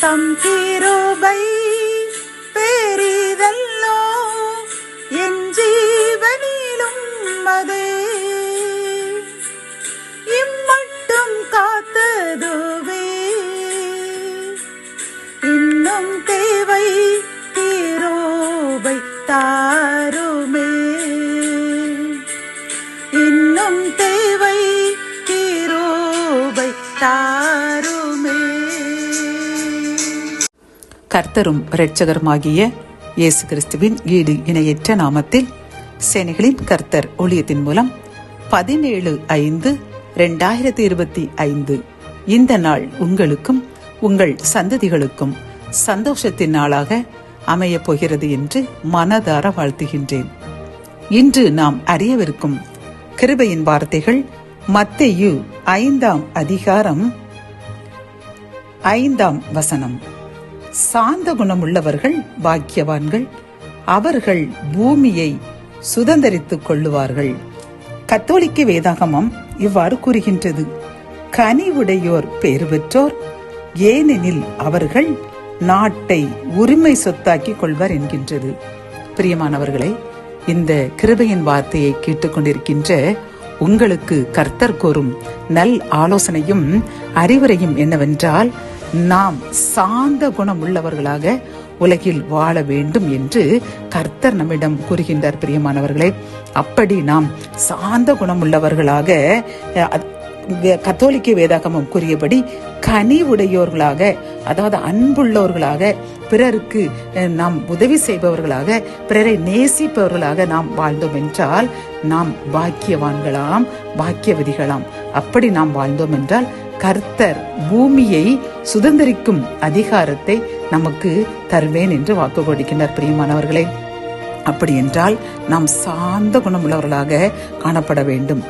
தம் கிருபை பெரிதல்லோ என் ஜீவனிலும் அதே இம்மட்டும் காத்ததுவே இன்னும் தேவை கிருபை தாருமே இன்னும் தேவை கிருபை தாருமே. கர்த்தரும் இரட்சகருமாகிய இயேசு கிறிஸ்துவின் ஈடு இணையற்ற நாமத்தில் சேனைகளின் கர்த்தர் ஊழியத்தின் மூலம் 17/5/2025 இந்த நாள் உங்களுக்கும் உங்கள் சந்ததிகளுக்கும் சந்தோஷத்தின் நாளாக அமையப் போகிறது என்று மனதார வாழ்த்துகின்றேன். இன்று நாம் அறியவிருக்கும் கிருபையின் வார்த்தைகள் மத்தேயு 5ஆம் அதிகாரம் 5ஆம் வசனம். சாந்த குணமுள்ளவர்கள் பாக்கியவான்கள், அவர்கள் பூமியை சுதந்தரித்துக் கொள்ளுவார்கள். கத்தோலிக்க வேதாகமம் இவ்வாறு கூறுகின்றது, கனிவுடையோர் பேறு பெற்றோர், ஏனெனில் அவர்கள் நாட்டை உரிமை சொத்தாக்கிக் கொள்வர் என்கின்றது. பிரியமானவர்களே, இந்த கிருபையின் வார்த்தையை கேட்டுக்கொண்டிருக்கின்ற உங்களுக்கு கர்த்தர் கூறும் நல் ஆலோசனையும் அறிவுரையும் என்னவென்றால், நாம் சாந்த குணம் உள்ளவர்களாக உலகில் வாழ வேண்டும் என்று கர்த்தர் நம்மிடம் கூறுகின்றார். பிரியமானவர்களே, அப்படி நாம் சாந்த குணம் உள்ளவர்களாக கத்தோலிக்க வேதாகமம் கூறியபடி கனிவுடையோர்களாக, அதாவது அன்புள்ளவர்களாக, பிறருக்கு நாம் உதவி செய்பவர்களாக, பிறரை நேசிப்பவர்களாக நாம் வாழ்ந்தோம் என்றால் நாம் பாக்கியவான்களாம், பாக்கியவதிகளாம். அப்படி நாம் வாழ்ந்தோம் என்றால் கர்த்தர் பூமியை சுதந்திரிக்கும் அதிகாரத்தை நமக்கு தருவேன் என்று வாக்கு கொடுக்கின்றார். பிரியமானவர்களே, அப்படி என்றால் நாம் சாந்த குணம் உள்ளவர்களாக காணப்பட வேண்டும்.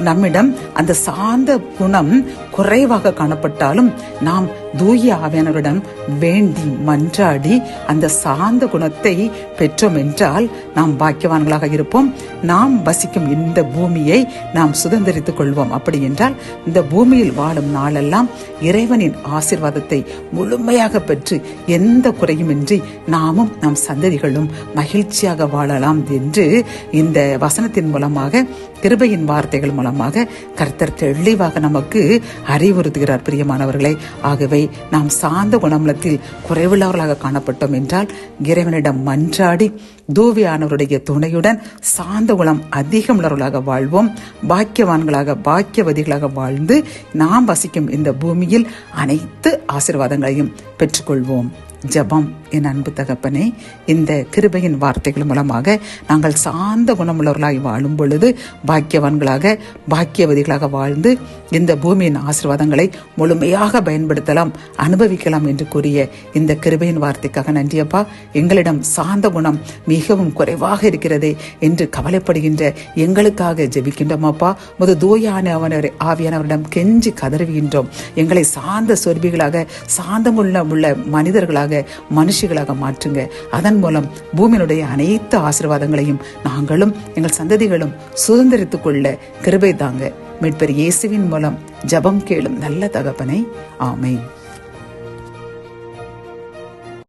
நம்மிடம் அந்த சாந்த குணம் குறைவாக காணப்பட்டாலும் நாம் தூய ஆவியானவரிடம் வேண்டி மன்றாடி அந்த சாந்த குணத்தை பெற்றோம் என்றால் நாம் பாக்கியவான்களாக இருப்போம். நாம் வசிக்கும் இந்த பூமியை நாம் சுதந்திரித்துக் கொள்வோம். அப்படி என்றால் இந்த பூமியில் வாழும் நாளெல்லாம் இறைவனின் ஆசீர்வாதத்தை முழுமையாக பெற்று எந்த குறையுமின்றி நாமும் நம் சந்ததிகளும் மகிழ்ச்சியாக வாழலாம் என்று இந்த வசனத்தின் மூலமாக, கிருபையின் வார்த்தைகள் மூலமாக கர்த்தர் தெளிவாக நமக்கு அறிவுறுத்துகிறார். பிரியமானவர்களே, ஆகவே நாம் சாந்த குணமலத்தில் குறைவுள்ளவர்களாக காணப்பட்டோம் என்றால் இறைவனிடம் மன்றாடி தூவியானவருடைய துணையுடன் சாந்த குணம் அதிகமுள்ளவர்களாக வாழ்வோம். பாக்கியவான்களாக, பாக்கியவதிகளாக வாழ்ந்து நாம் வசிக்கும் இந்த பூமியில் அனைத்து ஆசீர்வாதங்களையும் பெற்றுக்கொள்வோம். ஜெபம். என் அன்பு தகப்பனே, இந்த கிருபையின் வார்த்தைகள் மூலமாக நாங்கள் சாந்த குணமுள்ளவர்களாக வாழும் பொழுது பாக்கியவான்களாக, பாக்கியவதிகளாக வாழ்ந்து இந்த பூமியின் ஆசீர்வாதங்களை முழுமையாக பயன்படுத்தலாம், அனுபவிக்கலாம் என்று கூறிய இந்த கிருபையின் வார்த்தைக்காக நன்றியப்பா. எங்களிடம் சாந்த குணம் மிகவும் குறைவாக இருக்கிறதே என்று கவலைப்படுகின்ற எங்களுக்காக ஜெபிக்கின்றோம் அப்பா. ஆவியானவரிடம் கெஞ்சி கதறுகின்றோம். எங்களை சாந்த சொர்பிகளாக, சாந்தமுள்ள மனிதர்களாக, மனுஷிகளாக மாற்றுங்க. அதன் மூலம் பூமியினுடைய அனைத்து ஆசீர்வாதங்களையும் நாங்களும் எங்கள் சந்ததிகளும் சுதந்திரித்துக் கொள்ள கிருபை தாங்க. மீட்பர் இயேசுவின் மூலம் ஜெபம் கேளும் நல்ல தகப்பனே, ஆமென்.